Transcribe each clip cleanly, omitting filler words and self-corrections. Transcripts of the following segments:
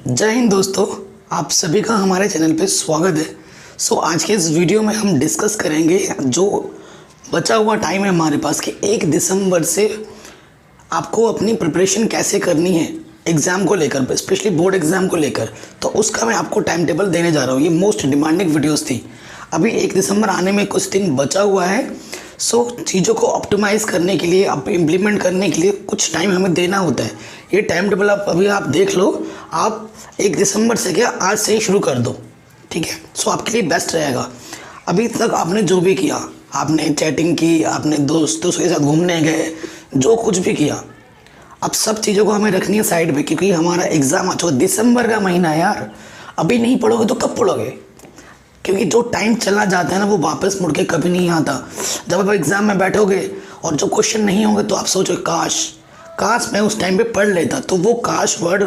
जय हिंद दोस्तों, आप सभी का हमारे चैनल पे स्वागत है। आज के इस वीडियो में हम डिस्कस करेंगे जो बचा हुआ टाइम है हमारे पास कि 1 दिसंबर से आपको अपनी प्रिपरेशन कैसे करनी है एग्ज़ाम को लेकर, स्पेशली बोर्ड एग्ज़ाम को लेकर। तो उसका मैं आपको टाइम टेबल देने जा रहा हूँ। ये मोस्ट डिमांडिंग वीडियोस थी। अभी 1 दिसंबर आने में कुछ दिन बचा हुआ है। चीज़ों को ऑप्टिमाइज़ करने के लिए, अब इम्प्लीमेंट करने के लिए कुछ टाइम हमें देना होता है। ये टाइम टेबल आप देख लो। आप 1 दिसंबर से क्या आज से ही शुरू कर दो, ठीक है। आपके लिए बेस्ट रहेगा। अभी तक आपने जो भी किया, आपने चैटिंग की, आपने दोस्तों के साथ घूमने गए, जो कुछ भी किया, अब सब चीज़ों को हमें रखनी है साइड पे, क्योंकि हमारा एग्ज़ाम अच्छा दिसंबर का महीना है यार। अभी नहीं पढ़ोगे तो कब पढ़ोगे? क्योंकि जो टाइम चला जाता है ना, वो वापस मुड़ के कभी नहीं आता। जब आप एग्ज़ाम में बैठोगे और जो क्वेश्चन नहीं होंगे तो आप सोचो काश मैं उस टाइम पे पढ़ लेता। तो वो काश वर्ड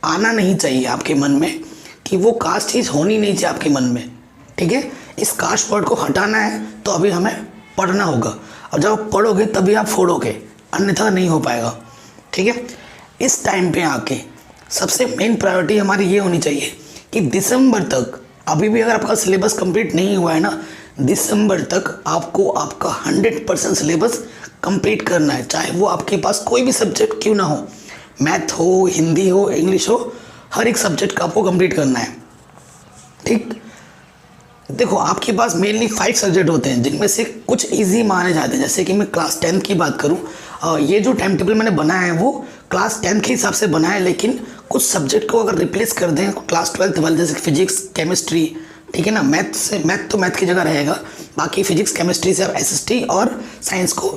आना नहीं चाहिए आपके मन में, कि वो काश चीज़ होनी नहीं चाहिए आपके मन में, ठीक है। इस काश वर्ड को हटाना है तो अभी हमें पढ़ना होगा। और जब आप पढ़ोगे तभी आप फोड़ोगे, अन्यथा नहीं हो पाएगा, ठीक है। इस टाइम पे आके सबसे मेन प्रायोरिटी हमारी ये होनी चाहिए कि दिसंबर तक, अभी भी अगर आपका सिलेबस कंप्लीट नहीं हुआ है ना, दिसंबर तक आपको आपका 100% सिलेबस कंप्लीट करना है। चाहे वो आपके पास कोई भी सब्जेक्ट क्यों ना हो, मैथ हो, हिंदी हो, इंग्लिश हो, हर एक सब्जेक्ट का आपको कंप्लीट करना है, ठीक। देखो, आपके पास मेनली 5 सब्जेक्ट होते हैं, जिनमें से कुछ इजी माने जाते हैं। जैसे कि मैं क्लास 10 की बात करूं, ये जो टाइम टेबल मैंने बनाया है वो क्लास 10 के हिसाब से बनाया है, लेकिन कुछ सब्जेक्ट को अगर रिप्लेस कर दें क्लास 12 वाले, जैसे फिजिक्स, केमिस्ट्री, ठीक है ना। मैथ तो मैथ की जगह रहेगा। बाकी फिजिक्स, केमिस्ट्री से आप एसएसटी और साइंस को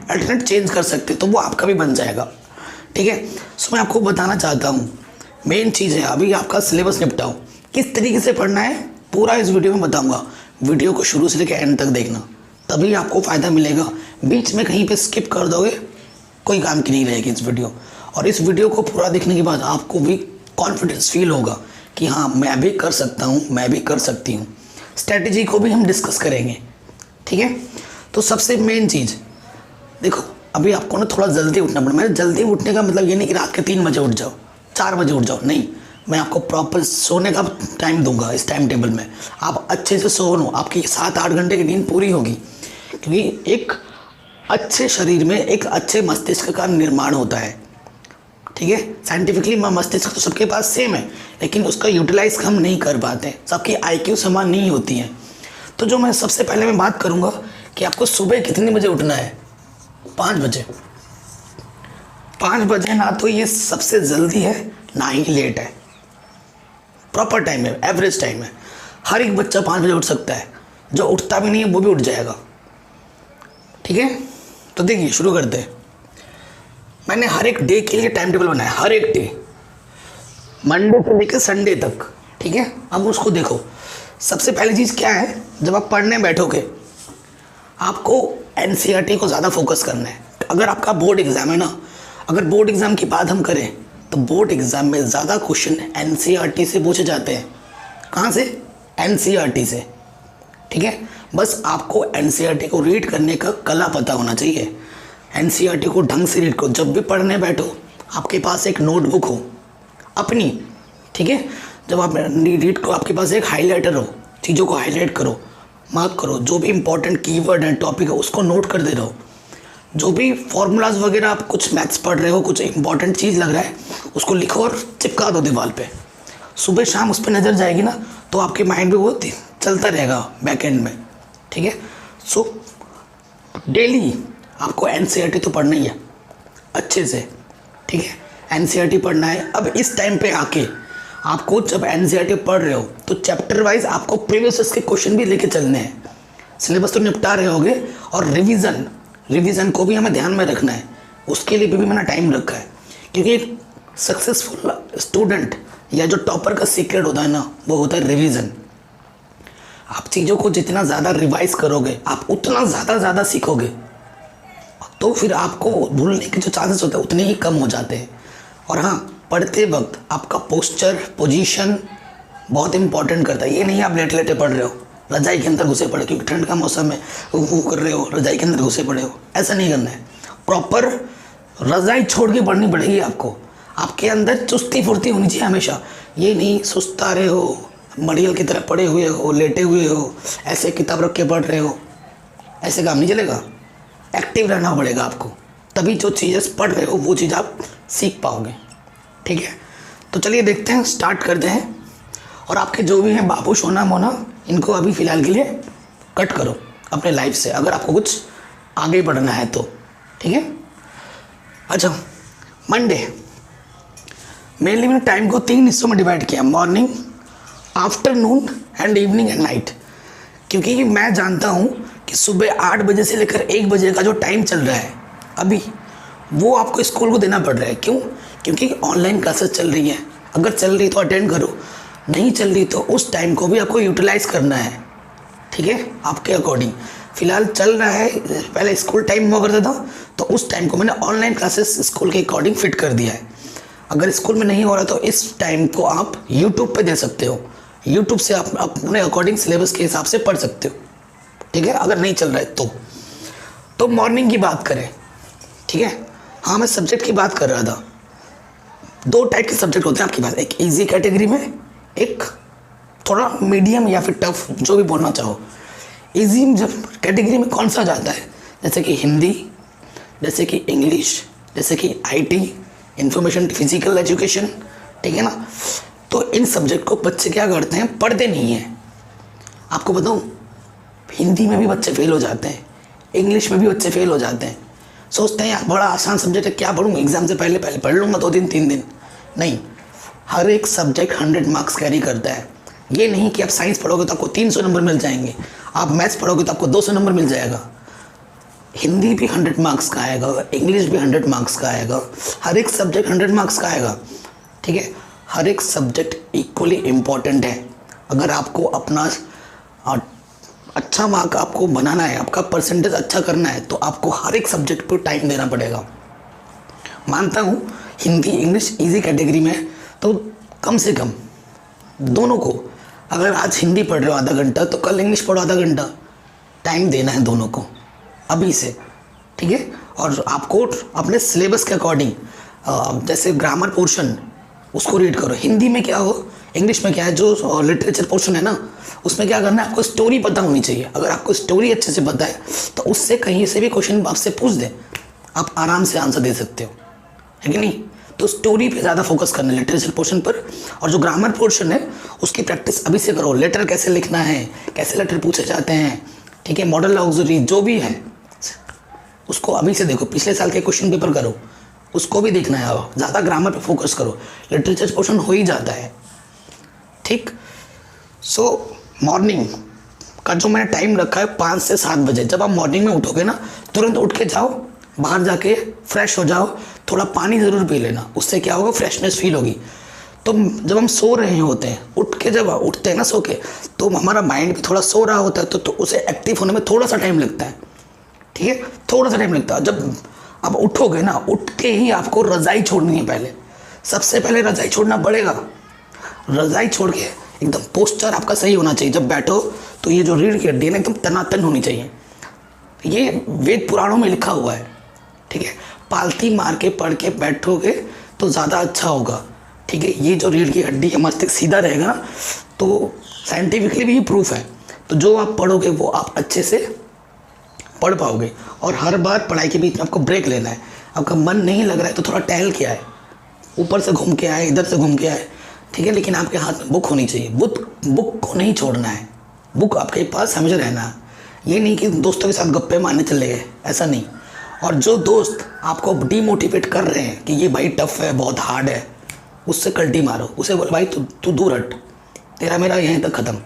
अल्टरनेट चेंज कर सकते, तो वो आपका भी बन जाएगा, ठीक है। मैं आपको बताना चाहता हूँ, मेन चीज़ है अभी आपका सिलेबस निपटाओ। किस तरीके से पढ़ना है पूरा इस वीडियो में बताऊंगा। वीडियो को शुरू से लेकर एंड तक देखना, तभी आपको फ़ायदा मिलेगा। बीच में कहीं पे स्किप कर दोगे, कोई काम की नहीं रहेगी इस वीडियो। और इस वीडियो को पूरा देखने के बाद आपको भी कॉन्फिडेंस फील होगा कि हाँ, मैं भी कर सकता हूँ, मैं भी कर सकती हूँ। स्ट्रैटेजी को भी हम डिस्कस करेंगे, ठीक है। तो सबसे मेन चीज़ देखो, अभी आपको ना थोड़ा जल्दी उठना पड़ेगा। मेरे जल्दी उठने का मतलब ये नहीं कि रात के 3 बजे उठ जाओ, 4 बजे उठ जाओ, नहीं। मैं आपको प्रॉपर सोने का टाइम दूंगा। इस टाइम टेबल में आप अच्छे से सोनो, आपकी 7-8 घंटे की नींद पूरी होगी। क्योंकि एक अच्छे शरीर में एक अच्छे मस्तिष्क का निर्माण होता है, ठीक है। साइंटिफिकली मस्तिष्क तो सबके पास सेम है, लेकिन उसका यूटिलाइज हम नहीं कर पाते। सबकी IQ समान नहीं होती है। तो जो मैं सबसे पहले मैं बात करूँगा कि आपको सुबह कितने बजे उठना है। 5 बजे। 5 बजे ना तो ये सबसे जल्दी है, ना ही लेट है। प्रॉपर टाइम है, एवरेज टाइम है। हर एक बच्चा 5 बजे उठ सकता है। जो उठता भी नहीं है वो भी उठ जाएगा, ठीक है। तो देखिए, शुरू करते हैं। मैंने हर एक डे के लिए टाइम टेबल बनाया, हर एक डे, मंडे से लेकर संडे तक, ठीक है। अब उसको देखो। सबसे पहली चीज़ क्या है, जब आप पढ़ने बैठोगे आपको NCERT को ज़्यादा फोकस करना है। अगर आपका बोर्ड एग्ज़ाम है ना, अगर बोर्ड एग्ज़ाम की बात हम करें तो बोर्ड एग्ज़ाम में ज़्यादा क्वेश्चन NCERT से पूछे जाते हैं। कहाँ से? NCERT से, ठीक है। बस आपको NCERT को रीड करने का कला पता होना चाहिए। NCERT को ढंग से रीड करो। जब भी पढ़ने बैठो आपके पास एक नोटबुक हो अपनी, ठीक है। जब आप रीड करो, आपके पास एक हाईलाइटर हो, चीज़ों को हाईलाइट करो, मार्क करो। जो भी इंपॉर्टेंट कीवर्ड है, टॉपिक है, उसको नोट कर दे रहो। जो भी फॉर्मूलाज वगैरह, आप कुछ मैथ्स पढ़ रहे हो, कुछ इंपॉर्टेंट चीज़ लग रहा है, उसको लिखो और चिपका दो दीवार पे। सुबह शाम उस पर नज़र जाएगी ना, तो आपके माइंड में वो चलता रहेगा बैक एंड में, ठीक है। डेली आपको NCERT तो पढ़ना ही है अच्छे से, ठीक है। NCERT पढ़ना है। अब इस टाइम पे आके आपको जब NCERT पढ़ रहे हो तो चैप्टर वाइज आपको प्रीवियस के क्वेश्चन भी लेके चलने हैं। सिलेबस तो निपटा रहे होगे, और रिवीजन को भी हमें ध्यान में रखना है। उसके लिए भी मैंने टाइम रखा है, क्योंकि एक सक्सेसफुल स्टूडेंट या जो टॉपर का सीक्रेट होता है ना, वो होता है रिवीजन। आप चीज़ों को जितना ज़्यादा रिवाइज करोगे, आप उतना ज़्यादा सीखोगे, तो फिर आपको भूलने के जो चांसेस होते हैं उतने ही कम हो जाते हैं। और हाँ, पढ़ते वक्त आपका पोस्चर, पोजीशन बहुत इंपॉर्टेंट करता है। ये नहीं आप लेटे लेटे पढ़ रहे हो, रजाई के अंदर घुसे पड़े, क्योंकि ठंड का मौसम है, वो कर रहे हो, रजाई के अंदर घुसे पड़े हो, ऐसा नहीं करना है। प्रॉपर रजाई छोड़ के पढ़नी पड़ेगी आपको। आपके अंदर चुस्ती फुर्ती होनी चाहिए हमेशा। ये नहीं सुस्ता रहे हो, मड़ियल की तरह पड़े हुए हो, लेटे हुए हो, ऐसे किताब रख के पढ़ रहे हो, ऐसे काम नहीं चलेगा। एक्टिव रहना पड़ेगा आपको, तभी जो चीज़ें पढ़ रहे हो वो चीज़ आप सीख पाओगे। ठीक है, तो चलिए देखते हैं, स्टार्ट करते हैं। और आपके जो भी हैं बाबू सोना मोना, इनको अभी फ़िलहाल के लिए कट करो अपने लाइफ से, अगर आपको कुछ आगे बढ़ना है तो। ठीक है, अच्छा मंडे मेनली मैंने टाइम को 3 हिस्सों में डिवाइड किया, morning, afternoon and evening and night. क्योंकि मैं जानता हूँ कि सुबह 8 बजे से लेकर 1 बजे का जो टाइम चल रहा है अभी, वो आपको स्कूल को देना पड़ रहा है। क्यों? क्योंकि ऑनलाइन क्लासेस चल रही हैं। अगर चल रही तो अटेंड करो, नहीं चल रही तो उस टाइम को भी आपको यूटिलाइज़ करना है। ठीक है, आपके अकॉर्डिंग। फ़िलहाल चल रहा है, पहले स्कूल टाइम हुआ करता था तो उस टाइम को मैंने ऑनलाइन क्लासेस स्कूल के अकॉर्डिंग फिट कर दिया है। अगर स्कूल में नहीं हो रहा तो इस टाइम को आप यूट्यूब पे दे सकते हो, यूट्यूब से आप अपने अकॉर्डिंग सिलेबस के हिसाब से पढ़ सकते हो। ठीक है, अगर नहीं चल रहा है तो मॉर्निंग की बात करें। ठीक है, हाँ मैं सब्जेक्ट की बात कर रहा था। 2 टाइप के सब्जेक्ट होते हैं आपके पास, एक इजी कैटेगरी में, एक थोड़ा मीडियम या फिर टफ, जो भी बोलना चाहो। इजी जब कैटेगरी में कौन सा जाता है, जैसे कि हिंदी, जैसे कि इंग्लिश, जैसे कि आईटी, इंफॉर्मेशन फिजिकल एजुकेशन। ठीक है ना, तो इन सब्जेक्ट को बच्चे क्या करते हैं, पढ़ते नहीं हैं। आपको बताऊँ, हिंदी में भी बच्चे फेल हो जाते हैं, इंग्लिश में भी बच्चे फेल हो जाते हैं। सोचते हैं यार बड़ा आसान सब्जेक्ट है, क्या पढ़ूँ, एग्ज़ाम से पहले पढ़ लूँगा 2 दिन 3 दिन। नहीं, हर एक सब्जेक्ट 100 मार्क्स कैरी करता है। ये नहीं कि आप साइंस पढ़ोगे तो आपको 300 नंबर मिल जाएंगे, आप मैथ्स पढ़ोगे तो आपको 200 नंबर मिल जाएगा। हिंदी भी 100 मार्क्स का आएगा, इंग्लिश भी 100 मार्क्स का आएगा, हर एक सब्जेक्ट 100 मार्क्स का आएगा। ठीक है, हर एक सब्जेक्ट इक्वली इम्पॉर्टेंट है। अगर आपको अपना अच्छा मार्क आपको बनाना है, आपका परसेंटेज अच्छा करना है, तो आपको हर एक सब्जेक्ट पर टाइम देना पड़ेगा। मानता हूँ हिंदी इंग्लिश इजी कैटेगरी में, तो कम से कम दोनों को, अगर आज हिंदी पढ़ रहे हो आधा घंटा तो कल इंग्लिश पढ़ो आधा घंटा, टाइम देना है दोनों को अभी से। ठीक है, और आपको अपने सिलेबस के अकॉर्डिंग, जैसे ग्रामर पोर्शन उसको रीड करो। हिंदी में क्या हो, इंग्लिश में क्या है, जो लिटरेचर पोर्शन है ना, उसमें क्या करना है, आपको स्टोरी पता होनी चाहिए। अगर आपको स्टोरी अच्छे से पता है तो उससे कहीं से भी क्वेश्चन आपसे पूछ दे, आप आराम से आंसर दे सकते हो, है कि नहीं। तो स्टोरी पे ज़्यादा फोकस करना है, लिटरेचर पोर्शन पर। और जो ग्रामर पोर्शन है उसकी प्रैक्टिस अभी से करो। लेटर कैसे लिखना है, कैसे लेटर पूछे जाते हैं, ठीक है, मॉडल ऑक्सिलरी जो भी है उसको अभी से देखो। पिछले साल के क्वेश्चन पेपर करो, उसको भी देखना है। ज़्यादा ग्रामर पे फोकस करो, लिटरेचर पोर्शन हो ही जाता है। ठीक, सो मॉर्निंग का जो मैंने टाइम रखा है 5 से 7 बजे, जब आप मॉर्निंग में उठोगे ना, तुरंत उठ के जाओ, बाहर जाके फ्रेश हो जाओ, थोड़ा पानी ज़रूर पी लेना, उससे क्या होगा, फ्रेशनेस फील होगी। तो जब हम सो रहे होते हैं, उठ के जब उठते हैं ना सो के, तो हमारा माइंड भी थोड़ा सो रहा होता है, तो उसे एक्टिव होने में थोड़ा सा टाइम लगता है। ठीक है, थोड़ा सा टाइम लगता है। जब आप उठोगे ना, उठ के ही आपको रज़ाई छोड़नी है। पहले सबसे पहले रज़ाई छोड़ना पड़ेगा। रज़ाई छोड़ के एकदम पोस्चर आपका सही होना चाहिए। जब बैठो तो ये जो रीढ़ की हड्डी है ना, एकदम तनातन होनी चाहिए। ये वेद पुराणों में लिखा हुआ है। ठीक है, पालती मार के पढ़ के बैठोगे तो ज़्यादा अच्छा होगा। ठीक है, ये जो रीढ़ की हड्डी है, मस्तिष्क सीधा रहेगा ना, तो साइंटिफिकली भी ये प्रूफ है। तो जो आप पढ़ोगे वो आप अच्छे से पढ़ पाओगे। और हर बार पढ़ाई के बीच में आपको ब्रेक लेना है। आपका मन नहीं लग रहा है तो थोड़ा टहल के आए, ऊपर से घूम के आए, इधर से घूम के आए। ठीक है, लेकिन आपके हाथ में बुक होनी चाहिए। बुक को नहीं छोड़ना है, बुक आपके पास हमेशा रहना है। ये नहीं कि दोस्तों के साथ गप्पे मारने चले गए, ऐसा नहीं। और जो दोस्त आपको डीमोटिवेट कर रहे हैं कि ये भाई टफ है, बहुत हार्ड है, उससे कल्टी मारो। उसे बोलो भाई तू दूर हट, तेरा मेरा यहीं तक ख़त्म,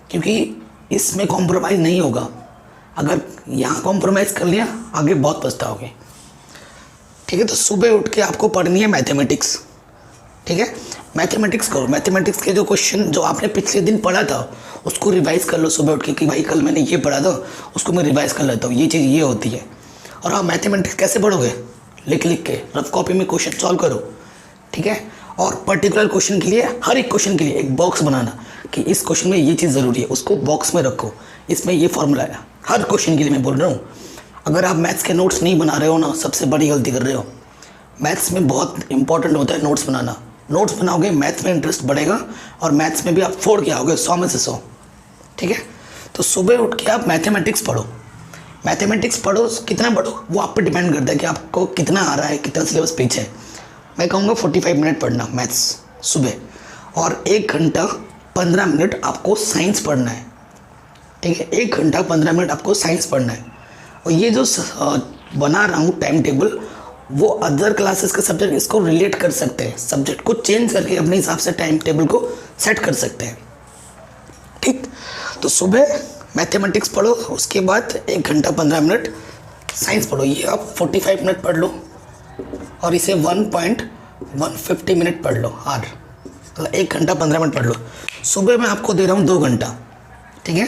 क्योंकि इसमें कॉम्प्रोमाइज़ नहीं होगा। अगर यहाँ कॉम्प्रोमाइज़ कर लिया, आगे बहुत पछताओगे। ठीक है, तो सुबह उठ के आपको पढ़नी है मैथमेटिक्स। ठीक है, मैथमेटिक्स करो। मैथमेटिक्स के जो क्वेश्चन जो आपने पिछले दिन पढ़ा था उसको रिवाइज़ कर लो सुबह उठ के, कि भाई कल मैंने ये पढ़ा था, उसको मैं रिवाइज़ कर लेता हूँ, ये चीज़ ये होती है। और हाँ, मैथमेटिक्स कैसे पढ़ोगे, लिख लिख के रफ कॉपी में क्वेश्चन सॉल्व करो। ठीक है, और पर्टिकुलर क्वेश्चन के लिए, हर एक क्वेश्चन के लिए एक बॉक्स बनाना कि इस क्वेश्चन में ये चीज़ ज़रूरी है, उसको बॉक्स में रखो, इसमें ये फॉर्मूला है। हर क्वेश्चन के लिए मैं बोल रहा हूँ। अगर आप मैथ्स के नोट्स नहीं बना रहे हो ना, सबसे बड़ी गलती कर रहे हो। मैथ्स में बहुत इंपॉर्टेंट होता है नोट्स बनाना। नोट्स बनाओगे मैथ्स में इंटरेस्ट बढ़ेगा और मैथ्स में भी आप फोड़ के आओगे 100 में से 100। ठीक है, तो सुबह उठ के आप मैथमेटिक्स पढ़ो। मैथमेटिक्स पढ़ो, कितना पढ़ो वो आप पे डिपेंड करता है कि आपको कितना आ रहा है, कितना सिलेबस पीछे है। मैं कहूँगा 45 मिनट पढ़ना मैथ्स सुबह, और 1 घंटा 15 मिनट आपको साइंस पढ़ना है। ठीक है, 1 घंटा 15 मिनट आपको साइंस पढ़ना है। और ये जो बना रहा हूँ टाइम टेबल, वो अदर क्लासेस के सब्जेक्ट इसको रिलेट कर सकते हैं, सब्जेक्ट को चेंज करके अपने हिसाब से टाइम टेबल को सेट कर सकते हैं। ठीक, तो सुबह मैथमेटिक्स पढ़ो, उसके बाद 1 घंटा 15 मिनट साइंस पढ़ो। ये आप 45 मिनट पढ़ लो और इसे 1.150 मिनट पढ़ लो आर, मतलब 1 घंटा 15 मिनट पढ़ लो। सुबह मैं आपको दे रहा हूँ 2 घंटा। ठीक है,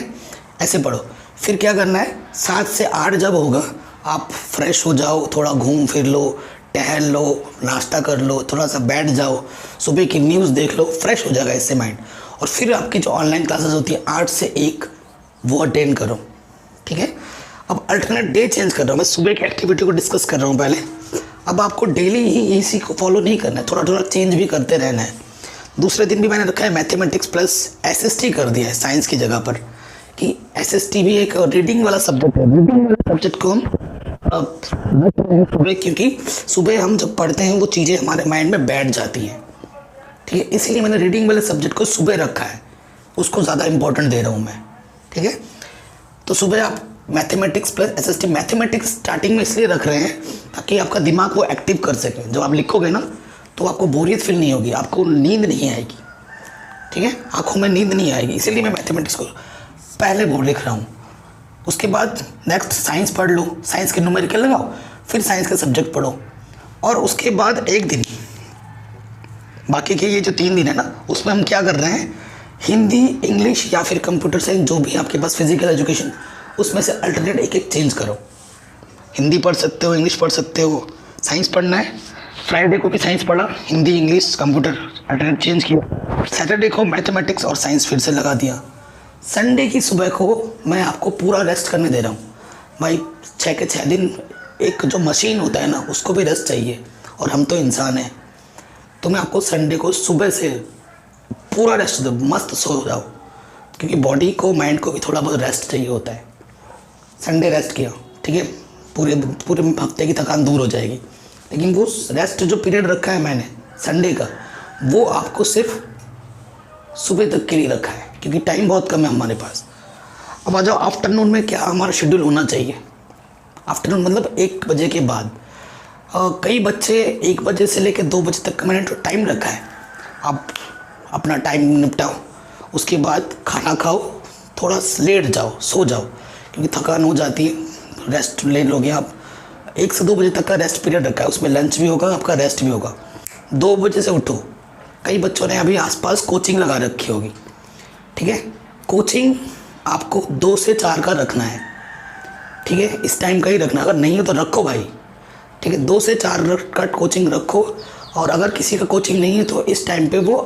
ऐसे पढ़ो। फिर क्या करना है, 7 से 8 जब होगा आप फ्रेश हो जाओ, थोड़ा घूम फिर लो, टहल लो, नाश्ता कर लो, थोड़ा सा बैठ जाओ, सुबह की न्यूज़ देख लो, फ्रेश हो जाएगा इससे माइंड। और फिर आपकी जो ऑनलाइन क्लासेस होती है 8 से 1 वो अटेंड करो। ठीक है, अब अल्टरनेट डे चेंज कर रहा हूँ मैं, सुबह की एक्टिविटी को डिस्कस कर रहा हूँ पहले। अब आपको डेली ही इसी को फॉलो नहीं करना है, थोड़ा थोड़ा चेंज भी करते रहना है। दूसरे दिन भी मैंने रखा है मैथमेटिक्स प्लस एसएसटी कर दिया है साइंस की जगह पर, कि एसएसटी भी एक रीडिंग वाला सब्जेक्ट है। रीडिंग वाले सब्जेक्ट को हम सुबह, क्योंकि सुबह हम जब पढ़ते हैं वो चीज़ें हमारे माइंड में बैठ जाती हैं। ठीक है, इसीलिए मैंने रीडिंग वाले सब्जेक्ट को सुबह रखा है, उसको ज़्यादा इंपॉर्टेंट दे रहा हूँ मैं। ठीक है, तो सुबह आप mathematics plus SST, mathematics starting में इसलिए रख रहे हैं ताकि आपका दिमाग वो एक्टिव कर सके। जब आप लिखोगे ना तो आपको बोरियत फील नहीं होगी, आपको नींद नहीं आएगी। ठीक है, आंखों में नींद नहीं आएगी, इसीलिए मैं मैथमेटिक्स को पहले वो लिख रहा हूँ। उसके बाद नेक्स्ट साइंस पढ़ लो, साइंस के न्यूमेरिकल लगाओ, फिर साइंस का सब्जेक्ट पढ़ो। और उसके बाद एक दिन, बाकी के ये जो 3 दिन है ना, उसमें हम क्या कर रहे हैं, हिंदी, इंग्लिश या फिर कंप्यूटर साइंस, जो भी आपके पास फिजिकल एजुकेशन, उसमें से अल्टरनेट एक एक चेंज करो। हिंदी पढ़ सकते हो, इंग्लिश पढ़ सकते हो, साइंस पढ़ना है। फ्राइडे को भी साइंस पढ़ा, Hindi, English, computer alternate change किया। सैटरडे को मैथमेटिक्स और साइंस फिर से लगा दिया। संडे की सुबह को मैं आपको पूरा रेस्ट करने दे रहा हूँ भाई। 6 के 6 दिन, एक जो मशीन होता है ना उसको भी रेस्ट चाहिए, और हम तो इंसान हैं। तो मैं आपको संडे को सुबह से पूरा रेस्ट दो, मस्त सो जाओ, क्योंकि बॉडी को माइंड को भी थोड़ा बहुत रेस्ट चाहिए होता है। संडे रेस्ट किया, ठीक है, पूरे हफ्ते की थकान दूर हो जाएगी। लेकिन वो रेस्ट जो पीरियड रखा है मैंने संडे का, वो आपको सिर्फ सुबह तक के लिए रखा है, क्योंकि टाइम बहुत कम है हमारे पास। अब आ जाओ आफ्टरनून में, क्या हमारा शेड्यूल होना चाहिए। आफ्टरनून मतलब 1 बजे के बाद। कई बच्चे 1 बजे से लेकर 2 बजे तक का मैंने टाइम रखा है। आप अपना टाइम निपटाओ, उसके बाद खाना खाओ, थोड़ा लेट जाओ, सो जाओ, क्योंकि थकान हो जाती है, रेस्ट ले लोगे आप। 1 से 2 बजे तक का रेस्ट पीरियड रखा है, उसमें लंच भी होगा, आपका रेस्ट भी होगा। 2 बजे से उठो। कई बच्चों ने अभी आसपास कोचिंग लगा रखी होगी। ठीक है, कोचिंग आपको 2 से 4 का रखना है। ठीक है, इस टाइम का ही रखना, अगर नहीं हो तो रखो भाई। ठीक है, 2 से 4 का कोचिंग रखो। और अगर किसी का कोचिंग नहीं है तो इस टाइम पे वो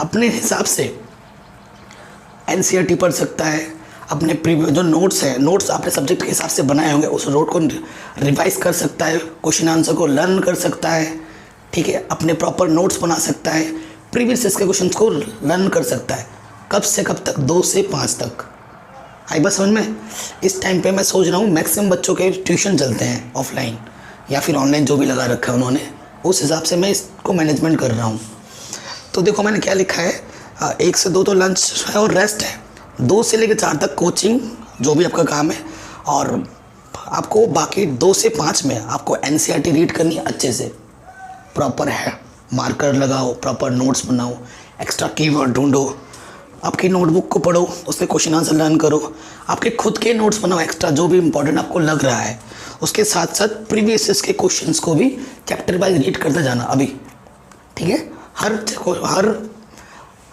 अपने हिसाब से एनसीईआरटी पढ़ सकता है, अपने प्रीवियस जो नोट्स हैं, नोट्स अपने सब्जेक्ट के हिसाब से बनाए होंगे, उस नोट को रिवाइज कर सकता है, क्वेश्चन आंसर को लर्न कर सकता है। ठीक है, अपने प्रॉपर नोट्स बना सकता है, प्रीवियस इसके क्वेश्चन को लर्न कर सकता है। कब से कब तक? 2 से 5 तक। आई बात समझ में? इस टाइम पे मैं सोच रहा हूँ मैक्सिमम बच्चों के ट्यूशन चलते हैं ऑफलाइन या फिर ऑनलाइन, जो भी लगा रखा है उन्होंने, उस हिसाब से मैं इसको मैनेजमेंट कर रहा हूँ। तो देखो मैंने क्या लिखा है, 1 से 2 तो लंच है और रेस्ट है, 2 से लेकर 4 तक कोचिंग, जो भी आपका काम है। और आपको बाकी 2 से 5 में आपको एनसीईआरटी रीड करनी है अच्छे से, प्रॉपर है, मार्कर लगाओ, प्रॉपर नोट्स बनाओ, एक्स्ट्रा कीवर्ड ढूंढो, आपकी नोटबुक को पढ़ो, उससे क्वेश्चन आंसर लर्न करो, आपके खुद के नोट्स बनाओ एक्स्ट्रा, जो भी इंपॉर्टेंट आपको लग रहा है। उसके साथ साथ प्रीवियस के क्वेश्चंस को भी चैप्टर वाइज रीड करते जाना अभी। ठीक है,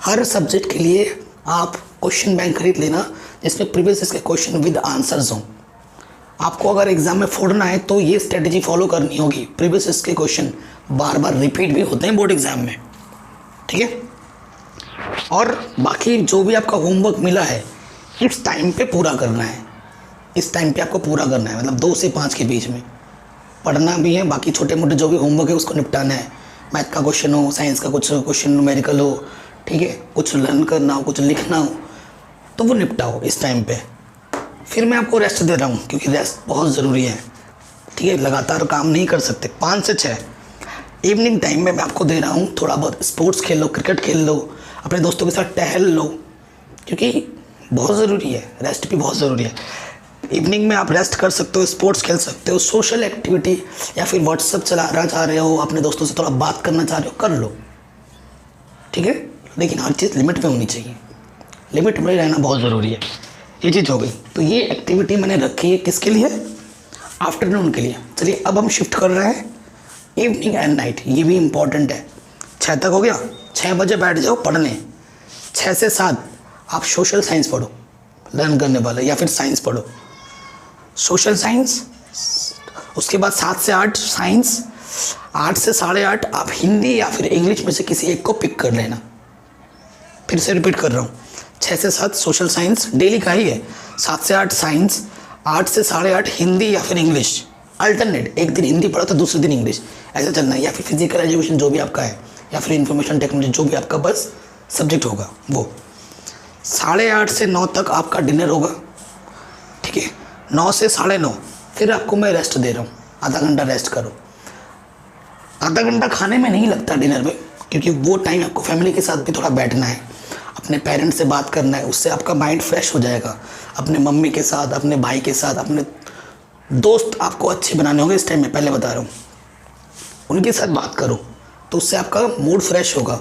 हर सब्जेक्ट के लिए आप क्वेश्चन बैंक खरीद लेना, जिसमें प्रीवियस के क्वेश्चन विद आंसर्स हों। आपको अगर एग्जाम में फोड़ना है तो ये स्ट्रेटजी फॉलो करनी होगी। प्रीवियस के क्वेश्चन बार बार रिपीट भी होते हैं बोर्ड एग्जाम में। ठीक है, और बाकी जो भी आपका होमवर्क मिला है इस टाइम पे पूरा करना है, इस टाइम पे आपको पूरा करना है, मतलब 2 से 5 के बीच में। पढ़ना भी है, बाकी छोटे मोटे जो भी होमवर्क है उसको निपटाना है। मैथ का क्वेश्चन हो, साइंस का कुछ क्वेश्चन न्यूमेरिकल हो, ठीक है, कुछ लर्न करना हो, कुछ लिखना हो, तो वो निपटाओ इस टाइम पे। फिर मैं आपको रेस्ट दे रहा हूँ क्योंकि रेस्ट बहुत ज़रूरी है, ठीक है। लगातार काम नहीं कर सकते। 5 से 6 इवनिंग टाइम में मैं आपको दे रहा हूँ, थोड़ा बहुत स्पोर्ट्स खेल लो, क्रिकेट खेल लो, अपने दोस्तों के साथ टहल लो, क्योंकि बहुत ज़रूरी है, रेस्ट भी बहुत ज़रूरी है। इवनिंग में आप रेस्ट कर सकते हो, स्पोर्ट्स खेल सकते हो, सोशल एक्टिविटी या फिर व्हाट्सअप चलाना चाह रहे हो, अपने दोस्तों से थोड़ा बात करना चाह रहे हो, कर लो, ठीक है। लेकिन हर चीज़ लिमिट में होनी चाहिए, लिमिट में रहना बहुत ज़रूरी है। ये चीज़ हो गई। तो ये एक्टिविटी मैंने रखी है किसके लिए? आफ्टरनून के लिए। चलिए अब हम शिफ्ट कर रहे हैं इवनिंग एंड नाइट। ये भी इम्पॉर्टेंट है। 6 तक हो गया, 6 बजे बैठ जाओ पढ़ने। 6 से 7 आप सोशल साइंस पढ़ो, लर्न करने वाला, या फिर साइंस पढ़ो, सोशल साइंस। उसके बाद 7 से 8 साइंस, 8 से 8:30 आप हिंदी या फिर इंग्लिश में से किसी एक को पिक कर लेना। फिर से रिपीट कर रहा हूँ, 6 से 7 सोशल साइंस डेली का ही है, 7 से 8 साइंस, 8 से 8:30 हिंदी या फिर इंग्लिश। अल्टरनेट, एक दिन हिंदी पढ़ो तो दूसरे दिन इंग्लिश, ऐसा चलना है। या फिर फिजिकल एजुकेशन जो भी आपका है, या फिर इंफॉर्मेशन टेक्नोलॉजी जो भी आपका बस सब्जेक्ट होगा वो। 8:30 से 9 तक आपका डिनर होगा, ठीक है। 9 से 9:30 फिर आपको मैं रेस्ट दे रहा हूँ, आधा घंटा रेस्ट करो। आधा घंटा खाने में नहीं लगता, डिनर में, क्योंकि वो टाइम आपको फैमिली के साथ भी थोड़ा बैठना है, अपने पेरेंट्स से बात करना है, उससे आपका माइंड फ्रेश हो जाएगा। अपने मम्मी के साथ, अपने भाई के साथ, अपने दोस्त आपको अच्छे बनाने होंगे इस टाइम में, पहले बता रहा हूँ। उनके साथ बात करो तो उससे आपका मूड फ्रेश होगा,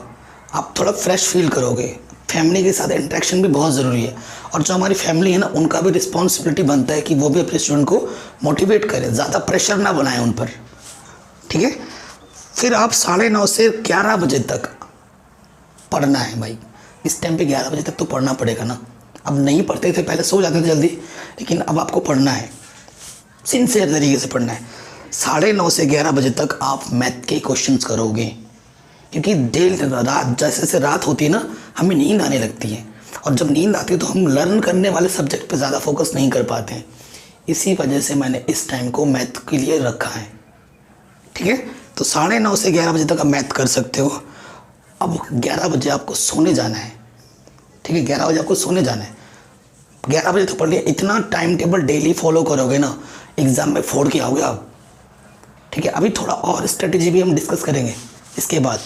आप थोड़ा फ्रेश फील करोगे। फैमिली के साथ इंटरेक्शन भी बहुत ज़रूरी है। और जो हमारी फैमिली है ना, उनका भी रिस्पॉन्सिबिलिटी बनता है कि वो भी अपने स्टूडेंट को मोटिवेट करें, ज़्यादा प्रेशर ना बनाएं उन पर, ठीक है। फिर आप 9:30 से 11 बजे तक पढ़ना है भाई। इस टाइम पे 11 बजे तक तो पढ़ना पड़ेगा ना। अब नहीं पढ़ते थे, पहले सो जाते थे जल्दी, लेकिन अब आपको पढ़ना है, सिंसियर तरीके से पढ़ना है। 9:30 से 11 बजे तक आप मैथ के क्वेश्चंस करोगे, क्योंकि देर रात, जैसे जैसे रात होती है ना, हमें नींद आने लगती है, और जब नींद आती है तो हम लर्न करने वाले सब्जेक्ट पे ज़्यादा फोकस नहीं कर पाते हैं। इसी वजह से मैंने इस टाइम को मैथ के लिए रखा है, ठीक है। तो 9:30 से 11 बजे तक आप मैथ कर सकते हो। अब 11 बजे आपको सोने जाना है, ठीक है। 11 बजे आपको सोने जाना है, 11 बजे तक पढ़ लिया। इतना टाइम टेबल डेली फॉलो करोगे ना, एग्ज़ाम में फोड़ के आओगे आप, ठीक है। अभी थोड़ा और स्ट्रेटेजी भी हम डिस्कस करेंगे इसके बाद।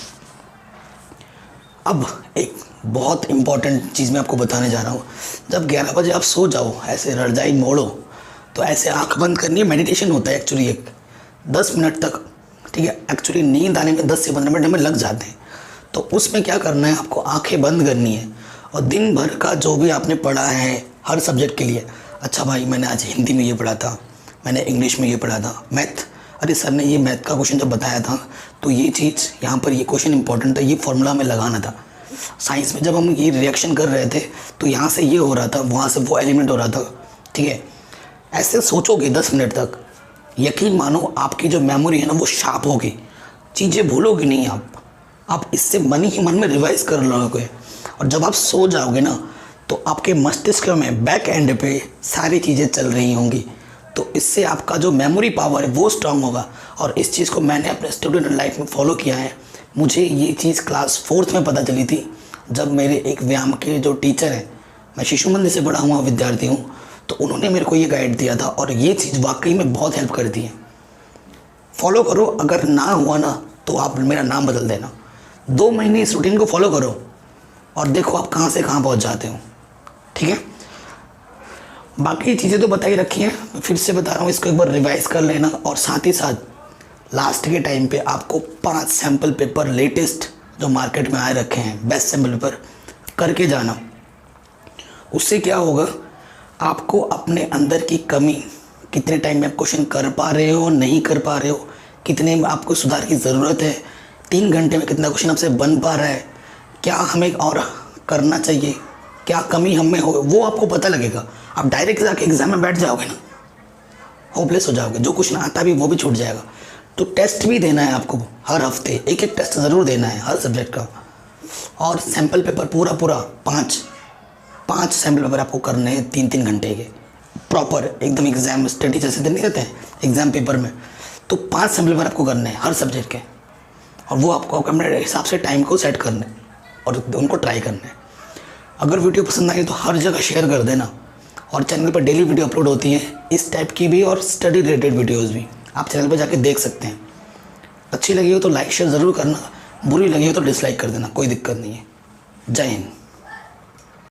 अब एक बहुत इम्पॉर्टेंट चीज़ मैं आपको बताने जा रहा हूँ। जब 11 बजे आप सो जाओ, ऐसे रजाई मोड़ो, तो ऐसे आंख बंद करनी है, मेडिटेशन होता है एक्चुअली, एक 10 मिनट तक, ठीक है। एक्चुअली नींद आने में 10 से 15 मिनट हमें लग जाते हैं। तो उसमें क्या करना है, आपको आंखें बंद करनी है, और दिन भर का जो भी आपने पढ़ा है हर सब्जेक्ट के लिए, अच्छा भाई मैंने आज हिंदी में ये पढ़ा था, मैंने इंग्लिश में ये पढ़ा था, मैथ, अरे सर ने ये मैथ का क्वेश्चन जब बताया था तो ये चीज़ यहाँ पर, ये क्वेश्चन इंपॉर्टेंट था, ये फॉर्मूला में लगाना था। साइंस में जब हम ये रिएक्शन कर रहे थे तो यहाँ से ये हो रहा था, वहाँ से वो एलिमेंट हो रहा था, ठीक है। ऐसे सोचोगे 10 मिनट तक, यकीन मानो आपकी जो मेमोरी है ना वो शार्प होगी, चीज़ें भूलोगे नहीं आप इससे मन ही मन में रिवाइज कर लोगे। और जब आप सो जाओगे ना, तो आपके मस्तिष्क में बैक एंड पे सारी चीज़ें चल रही होंगी, तो इससे आपका जो मेमोरी पावर है वो स्ट्रांग होगा। और इस चीज़ को मैंने अपने स्टूडेंट लाइफ में फॉलो किया है। मुझे ये चीज़ क्लास 4th में पता चली थी, जब मेरे एक व्यायाम के जो टीचर हैं, मैं शिशु मंदिर से पढ़ा हुआ विद्यार्थी हूँ, तो उन्होंने मेरे को ये गाइड दिया था, और ये चीज़ वाकई में बहुत हेल्प करती है। फॉलो करो, अगर ना हुआ ना तो आप मेरा नाम बदल देना। 2 महीने इस रूटीन को फॉलो करो और देखो आप कहाँ से कहाँ पहुँच जाते हो, ठीक है। बाकी चीज़ें तो बता ही रखी हैं, फिर से बता रहा हूँ, इसको एक बार रिवाइज कर लेना। और साथ ही साथ लास्ट के टाइम पे आपको 5 सैम्पल पेपर लेटेस्ट जो मार्केट में आए रखे हैं, बेस्ट सैम्पल पेपर करके जाना। उससे क्या होगा, आपको अपने अंदर की कमी, कितने टाइम में आप क्वेश्चन कर पा रहे हो, नहीं कर पा रहे हो, कितने में आपको सुधार की ज़रूरत है, 3 घंटे में कितना क्वेश्चन आपसे बन पा रहा है, क्या हमें और करना चाहिए, क्या कमी हमें हो, वो आपको पता लगेगा। आप डायरेक्ट जाके एग्ज़ाम में बैठ जाओगे ना, होपलेस हो जाओगे, जो क्वेश्चन आता भी वो भी छूट जाएगा। तो टेस्ट भी देना है आपको, हर हफ्ते एक टेस्ट ज़रूर देना है हर सब्जेक्ट का। और सैम्पल पेपर पूरा 5 सैम्पल पेपर आपको करने हैं 3-3 घंटे के, प्रॉपर एकदम एग्ज़ाम स्टडी जैसे नहीं रहते हैं एग्ज़ाम पेपर में, तो 5 सैम्पल पेपर आपको करने हैं हर सब्जेक्ट के, और वो आपको अपने हिसाब से टाइम को सेट करना है और उनको ट्राई करना है। अगर वीडियो पसंद आई तो हर जगह शेयर कर देना, और चैनल पर डेली वीडियो अपलोड होती हैं इस टाइप की भी और स्टडी रिलेटेड वीडियोज़ भी, आप चैनल पर जाके देख सकते हैं। अच्छी लगी हो तो लाइक शेयर ज़रूर करना, बुरी लगी हो तो डिसलाइक कर देना, कोई दिक्कत नहीं है। जय हिंद।